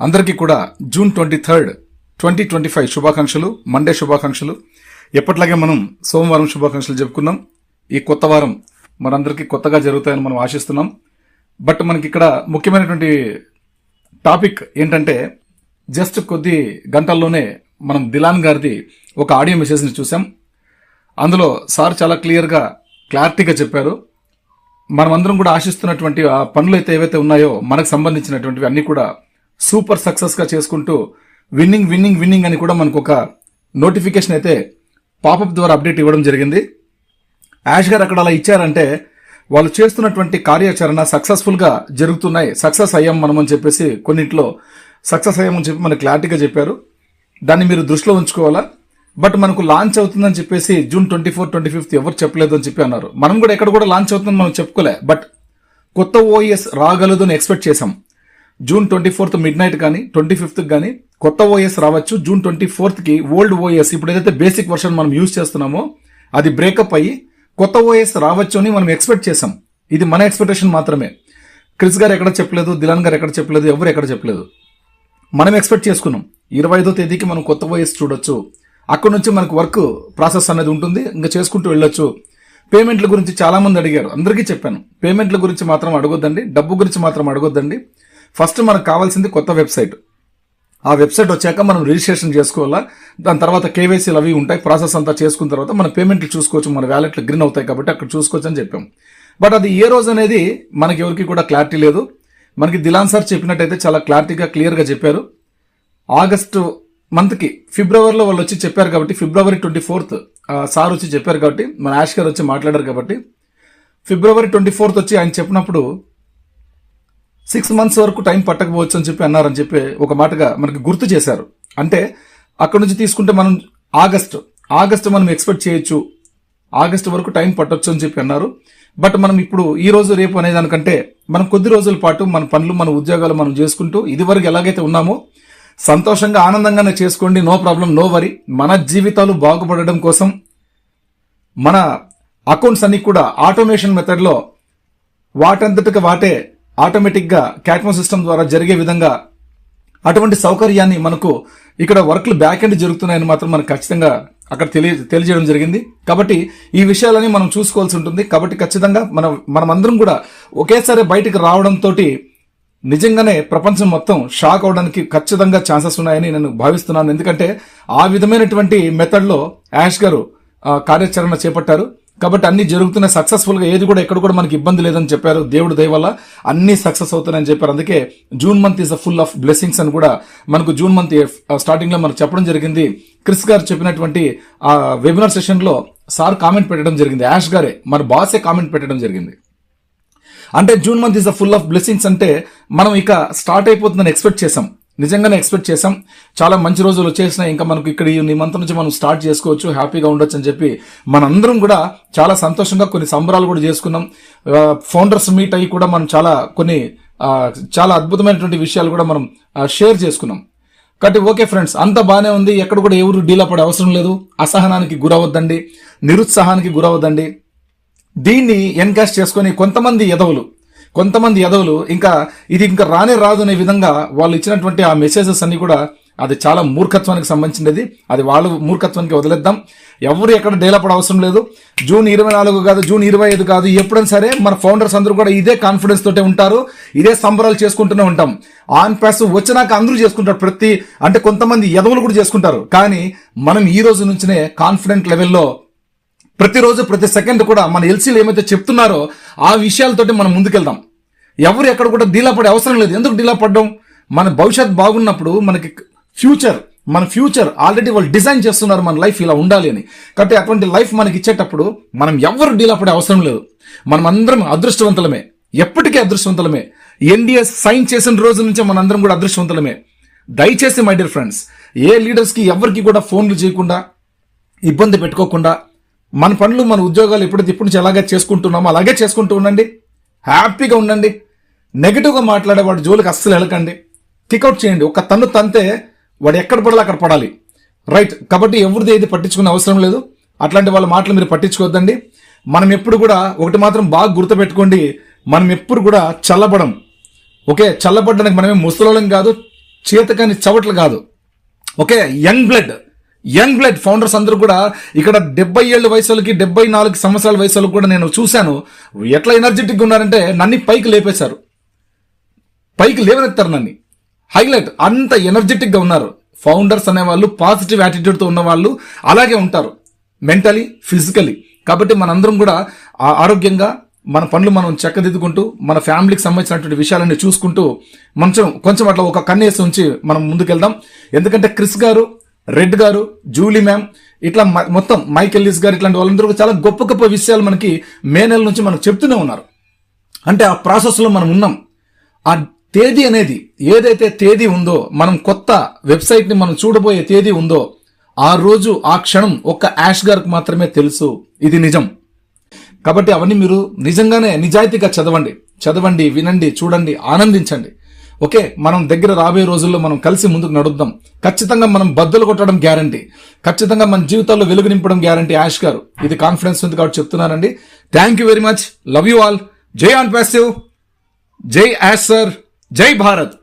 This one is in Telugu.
అందరికీ కూడా జూన్ 23, 2025 శుభాకాంక్షలు. మండే శుభాకాంక్షలు. ఎప్పట్లాగే మనం సోమవారం శుభాకాంక్షలు చెప్పుకున్నాం. ఈ కొత్త వారం మనందరికీ కొత్తగా జరుగుతాయని మనం ఆశిస్తున్నాం. బట్ మనకి ఇక్కడ ముఖ్యమైనటువంటి టాపిక్ ఏంటంటే, జస్ట్ కొద్ది గంటల్లోనే మనం దిలాన్ గారిది ఒక ఆడియో మెసేజ్ని చూసాం. అందులో సార్ చాలా క్లారిటీగా చెప్పారు. మనమందరం కూడా ఆశిస్తున్నటువంటి ఆ పనులు అయితే ఏవైతే ఉన్నాయో మనకు సంబంధించినటువంటివి అన్ని కూడా సూపర్ సక్సెస్ గా చేసుకుంటూ విన్నింగ్ అని కూడా మనకు ఒక నోటిఫికేషన్ అయితే పాపప్ ద్వారా అప్డేట్ ఇవ్వడం జరిగింది. యాష్ గారు అక్కడ అలా ఇచ్చారంటే వాళ్ళు చేస్తున్నటువంటి కార్యాచరణ సక్సెస్ఫుల్ గా జరుగుతున్నాయి, సక్సెస్ అయ్యాం మనం అని చెప్పేసి కొన్నింటిలో సక్సెస్ అయ్యామని చెప్పి మనకు క్లారిటీగా చెప్పారు. దాన్ని మీరు దృష్టిలో ఉంచుకోవాలా. బట్ మనకు లాంచ్ అవుతుందని చెప్పేసి జూన్ 24, 25 ఎవరు చెప్పలేదు అని చెప్పి అన్నారు. మనం కూడా ఎక్కడ కూడా లాంచ్ అవుతుందని మనం చెప్పుకోలే. బట్ కొత్త ఓఎస్ రాగలదు అని ఎక్స్పెక్ట్ చేసాం. జూన్ 24 మిడ్ నైట్ కానీ 25 కానీ కొత్త ఓఎస్ రావచ్చు. జూన్ 24 కి ఓల్డ్ ఓఎస్ ఇప్పుడు ఏదైతే బేసిక్ వర్షన్ మనం యూజ్ చేస్తున్నామో అది బ్రేకప్ అయ్యి కొత్త ఓఎస్ రావచ్చు అని మనం ఎక్స్పెక్ట్ చేసాం. ఇది మన ఎక్స్పెక్టేషన్ మాత్రమే. క్రిస్ గారు ఎక్కడ చెప్పలేదు, దిలాన్ గారు ఎక్కడ చెప్పలేదు, ఎవరు ఎక్కడ చెప్పలేదు. మనం ఎక్స్పెక్ట్ చేసుకున్నాం 25వ తేదీకి మనం కొత్త ఓఎస్ చూడొచ్చు. అక్కడ నుంచి మనకు వర్క్ ప్రాసెస్ అనేది ఉంటుంది, ఇంకా చేసుకుంటూ వెళ్ళొచ్చు. పేమెంట్ల గురించి చాలా మంది అడిగారు, అందరికీ చెప్పాను. పేమెంట్ల గురించి మాత్రం అడగొద్దండి, డబ్బు గురించి మాత్రం అడగొద్దండి. ఫస్ట్ మనకు కావాల్సింది కొత్త వెబ్సైట్. ఆ వెబ్సైట్ వచ్చాక మనం రిజిస్ట్రేషన్ చేసుకోవాలా. దాని తర్వాత కేవైసీలు అవి ఉంటాయి. ప్రాసెస్ అంతా చేసుకున్న తర్వాత మన పేమెంట్లు చూసుకోవచ్చు, మన వ్యాలెట్లు గ్రీన్ అవుతాయి కాబట్టి అక్కడ చూసుకోవచ్చు అని చెప్పాం. బట్ అది ఏ రోజు అనేది మనకి ఎవరికి కూడా క్లారిటీ లేదు. మనకి దిలాన్ సార్ చెప్పినట్టయితే చాలా క్లియర్గా చెప్పారు. ఆగస్టు మంత్ కి ఫిబ్రవరిలో వాళ్ళు వచ్చి చెప్పారు కాబట్టి ఫిబ్రవరి 24 సార్ వచ్చి చెప్పారు కాబట్టి మన యాష్ గారు వచ్చి మాట్లాడారు కాబట్టి ఫిబ్రవరి 24 వచ్చి ఆయన చెప్పినప్పుడు 6 months వరకు టైం పట్టకపోవచ్చు అని చెప్పి అన్నారని చెప్పి ఒక మాటగా మనకి గుర్తు చేశారు. అంటే అక్కడ నుంచి తీసుకుంటే మనం ఆగస్టు మనం ఎక్స్పెక్ట్ చేయొచ్చు, ఆగస్టు వరకు టైం పట్టొచ్చు అని చెప్పి అన్నారు. బట్ మనం ఇప్పుడు ఈ రోజు రేపు అనే దానికంటే మనం కొద్ది రోజుల పాటు మన పనులు మన ఉద్యోగాలు మనం చేసుకుంటూ ఇదివరకు ఎలాగైతే ఉన్నామో సంతోషంగా ఆనందంగానే చేసుకోండి. No problem, no worry. మన జీవితాలు బాగుపడడం కోసం మన అకౌంట్స్ అన్ని కూడా ఆటోమేషన్ మెథడ్ లో వాటంతటికి వాటే ఆటోమేటిక్ గా క్యాట్మో సిస్టమ్ ద్వారా జరిగే విధంగా అటువంటి సౌకర్యాన్ని మనకు ఇక్కడ వర్క్లు బ్యాక్ ఎండ్ జరుగుతున్నాయని మాత్రం మనకు ఖచ్చితంగా అక్కడ తెలియజేయడం జరిగింది. కాబట్టి ఈ విషయాలని మనం చూసుకోవాల్సి ఉంటుంది. కాబట్టి ఖచ్చితంగా మనమందరం కూడా ఒకేసారి బయటికి రావడంతో నిజంగానే ప్రపంచం మొత్తం షాక్ అవడానికి ఖచ్చితంగా ఛాన్సెస్ ఉన్నాయని నేను భావిస్తున్నాను. ఎందుకంటే ఆ విధమైనటువంటి మెథడ్ లో యాష్ గారు కార్యాచరణ చేపట్టారు. కాబట్టి అన్ని జరుగుతున్నాయి సక్సెస్ఫుల్ గా, ఏది కూడా ఎక్కడ కూడా మనకి ఇబ్బంది లేదని చెప్పారు. దేవుడి దయ వల్ల అన్ని సక్సెస్ అవుతున్నాయని చెప్పారు. అందుకే June month is full of blessings అని కూడా మనకు జూన్ మంత్ స్టార్టింగ్ లో మనకు చెప్పడం జరిగింది. క్రిస్ గారు చెప్పినటువంటి ఆ వెబినార్ సెషన్ లో సార్ కామెంట్ పెట్టడం జరిగింది. యాష్ గారే మన బాసే కామెంట్ పెట్టడం జరిగింది. అంటే June month is full of blessings అంటే మనం ఇక స్టార్ట్ అయిపోతుందని ఎక్స్పెక్ట్ చేసాం. నిజంగానే ఎక్స్పెక్ట్ చేసాం. చాలా మంచి రోజులు వచ్చేసినాయి. ఇంకా మనకు ఇక్కడ ఈ మంత్ నుంచి మనం స్టార్ట్ చేసుకోవచ్చు, హ్యాపీగా ఉండొచ్చు అని చెప్పి మనందరం కూడా చాలా సంతోషంగా కొన్ని సంబరాలు కూడా చేసుకున్నాం. ఫౌండర్స్ మీట్ అయ్యి కూడా మనం చాలా అద్భుతమైనటువంటి విషయాలు కూడా మనం షేర్ చేసుకున్నాం. కాబట్టి ఓకే ఫ్రెండ్స్, అంత బాగానే ఉంది. ఎక్కడ కూడా ఎవరు డీలా పడే అవసరం లేదు. అసహనానికి గురవద్దండి, నిరుత్సాహానికి గురవద్దండి. దీన్ని ఎన్కాష్ చేసుకుని కొంతమంది ఎదవులు ఇంకా రానే రాదు అనే విధంగా వాళ్ళు ఇచ్చినటువంటి ఆ మెసేజెస్ అన్ని కూడా అది చాలా మూర్ఖత్వానికి సంబంధించినది. అది వాళ్ళ మూర్ఖత్వానికి వదిలేద్దాం. ఎవరు ఎక్కడ డేలపడ అవసరం లేదు. జూన్ 24 కాదు, జూన్ 25 కాదు, ఎప్పుడైనా సరే మన ఫౌండర్స్ అందరూ కూడా ఇదే కాన్ఫిడెన్స్ తోటే ఉంటారు, ఇదే సంబరాలు చేసుకుంటూనే ఉంటాం. ఆన్ పాస్ వచ్చినాక అందరూ చేసుకుంటారు. అంటే కొంతమంది ఎదవులు కూడా చేసుకుంటారు. కానీ మనం ఈ రోజు నుంచినే కాన్ఫిడెంట్ లెవెల్లో ప్రతిరోజు ప్రతి సెకండ్ కూడా మన ఎల్సీలు ఏమైతే చెప్తున్నారో ఆ విషయాలతోటి మనం ముందుకెళ్దాం. ఎవరు ఎక్కడ కూడా డీలా పడే అవసరం లేదు. ఎందుకు డీలా పడ్డం? మన భవిష్యత్ బాగున్నప్పుడు మన ఫ్యూచర్ ఆల్రెడీ వాళ్ళు డిజైన్ చేస్తున్నారు, మన లైఫ్ ఇలా ఉండాలి అని. కాబట్టి అటువంటి లైఫ్ మనకి ఇచ్చేటప్పుడు మనం ఎవరు డీలా పడే అవసరం లేదు. మనం అందరం అదృష్టవంతులమే, ఎప్పటికీ అదృష్టవంతులమే. ఎన్డీఏ సైన్ చేసిన రోజు నుంచే మనందరం కూడా అదృష్టవంతులమే. దయచేసి my dear friends, A leaders కి ఎవరికి కూడా ఫోన్లు చేయకుండా, ఇబ్బంది పెట్టుకోకుండా మన పనులు మన ఉద్యోగాలు ఇప్పుడు ఎలాగే చేసుకుంటున్నామో అలాగే చేసుకుంటూ ఉండండి. హ్యాపీగా ఉండండి. నెగిటివ్ గా మాట్లాడే వాడు జోలికి అస్సలు వెళ్ళకండి. కిక్అవుట్ చేయండి. ఒక తన్ను తంతే వాడు ఎక్కడ పడాలి అక్కడ పడాలి. రైట్. కాబట్టి ఎవరిది ఏది పట్టించుకునే అవసరం లేదు. అట్లాంటి వాళ్ళ మాటలు మీరు పట్టించుకోవద్దండి. మనం ఎప్పుడు కూడా ఒకటి మాత్రం బాగా గుర్తుపెట్టుకోండి, మనం ఎప్పుడు కూడా చల్లబడం. ఓకే, చల్లబడ్డానికి మనమే ముసలోళ్ళం కాదు, చేతకాని చవట్లు కాదు. ఓకే, యంగ్ బ్లడ్ ఫౌండర్స్ అందరూ కూడా ఇక్కడ 70 ఏళ్ళ వయసులకి 74 సంవత్సరాల వయసులకు కూడా నేను చూశాను. ఎట్లా ఎనర్జెటిక్గా ఉన్నారంటే నన్ను పైకి లేపేశారు, పైకి లేవనెత్తారు నన్ను. హైలైట్, అంత ఎనర్జెటిక్ గా ఉన్నారు. ఫౌండర్స్ అనేవాళ్ళు పాజిటివ్ యాటిట్యూడ్ తో ఉన్న వాళ్ళు అలాగే ఉంటారు, మెంటలీ ఫిజికలీ. కాబట్టి మనందరం కూడా ఆరోగ్యంగా మన పనులు మనం చక్కదిద్దుకుంటూ మన ఫ్యామిలీకి సంబంధించినటువంటి విషయాలన్నీ చూసుకుంటూ కొంచెం అట్లా ఒక కన్నేసి ఉంచి మనం ముందుకెళ్దాం. ఎందుకంటే క్రిస్ గారు, రెడ్ గారు, జూలీ మ్యామ్, ఇట్లా మొత్తం మైకెల్లిస్ గారు, ఇట్లాంటి వాళ్ళందరూ చాలా గొప్ప గొప్ప విషయాలు మనకి మే నెల నుంచి మనకు చెప్తూనే ఉన్నారు. అంటే ఆ ప్రాసెస్ లో మనం ఉన్నాం. ఆ తేదీ అనేది ఏదైతే తేదీ ఉందో, మనం కొత్త వెబ్సైట్ ని మనం చూడబోయే తేదీ ఉందో, ఆ రోజు ఆ క్షణం ఒక్క యాష్ గారికి మాత్రమే తెలుసు. ఇది నిజం. కాబట్టి అవన్నీ మీరు నిజంగానే నిజాయితీగా చదవండి, వినండి, చూడండి, ఆనందించండి. ఓకే, మనం దగ్గర రాబోయే రోజుల్లో మనం కలిసి ముందుకు నడుద్దాం. ఖచ్చితంగా మనం బద్దలు కొట్టడం గ్యారంటీ, ఖచ్చితంగా మన జీవితాల్లో వెలుగు నింపడం గ్యారంటీ యాష్ గారు. ఇది కాన్ఫిడెన్స్ ఉంది కాబట్టి చెప్తున్నానండి. Thank you very much, love you all. జై ఆన్ ప్యాసివ్, జై యాష్ సార్, జై భారత్.